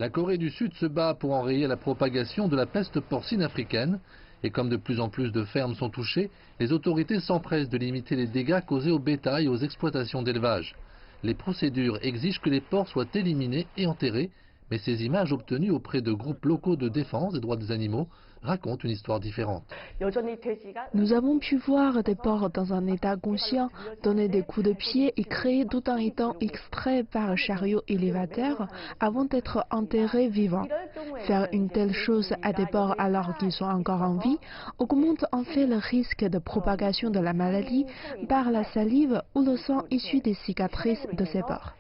La Corée du Sud se bat pour enrayer la propagation de la peste porcine africaine. Et comme de plus en plus de fermes sont touchées, les autorités s'empressent de limiter les dégâts causés au bétail et aux exploitations d'élevage. Les procédures exigent que les porcs soient éliminés et enterrés, mais ces images obtenues auprès de groupes locaux de défense des droits des animaux racontent une histoire différente. Nous avons pu voir des porcs dans un état conscient donner des coups de pied et crier tout en étant extraits par chariot élévateur avant d'être enterrés vivants. Faire une telle chose à des porcs alors qu'ils sont encore en vie augmente en fait le risque de propagation de la maladie par la salive ou le sang issu des cicatrices de ces porcs.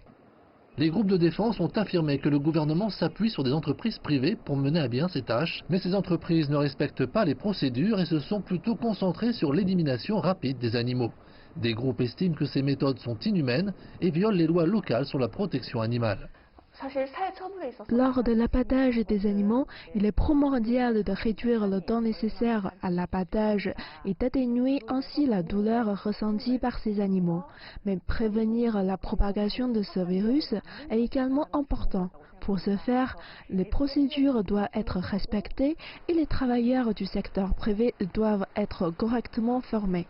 Les groupes de défense ont affirmé que le gouvernement s'appuie sur des entreprises privées pour mener à bien ces tâches, mais ces entreprises ne respectent pas les procédures et se sont plutôt concentrées sur l'élimination rapide des animaux. Des groupes estiment que ces méthodes sont inhumaines et violent les lois locales sur la protection animale. Lors de l'abattage des animaux, il est primordial de réduire le temps nécessaire à l'abattage et d'atténuer ainsi la douleur ressentie par ces animaux. Mais prévenir la propagation de ce virus est également important. Pour ce faire, les procédures doivent être respectées et les travailleurs du secteur privé doivent être correctement formés.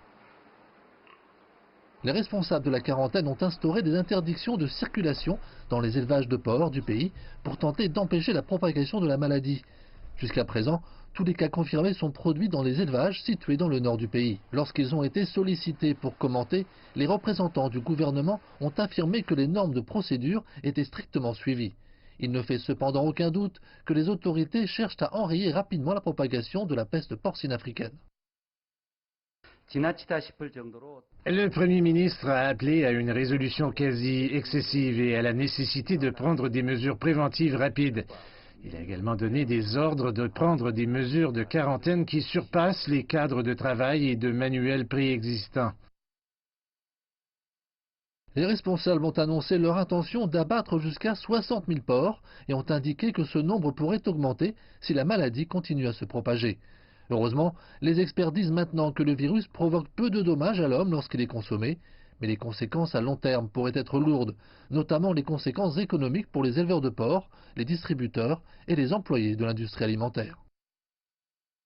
Les responsables de la quarantaine ont instauré des interdictions de circulation dans les élevages de porcs du pays pour tenter d'empêcher la propagation de la maladie. Jusqu'à présent, tous les cas confirmés sont produits dans les élevages situés dans le nord du pays. Lorsqu'ils ont été sollicités pour commenter, les représentants du gouvernement ont affirmé que les normes de procédure étaient strictement suivies. Il ne fait cependant aucun doute que les autorités cherchent à enrayer rapidement la propagation de la peste porcine africaine. Le Premier ministre a appelé à une résolution quasi excessive et à la nécessité de prendre des mesures préventives rapides. Il a également donné des ordres de prendre des mesures de quarantaine qui surpassent les cadres de travail et de manuels préexistants. Les responsables ont annoncé leur intention d'abattre jusqu'à 60 000 porcs et ont indiqué que ce nombre pourrait augmenter si la maladie continue à se propager. Heureusement, les experts disent maintenant que le virus provoque peu de dommages à l'homme lorsqu'il est consommé, mais les conséquences à long terme pourraient être lourdes, notamment les conséquences économiques pour les éleveurs de porcs, les distributeurs et les employés de l'industrie alimentaire.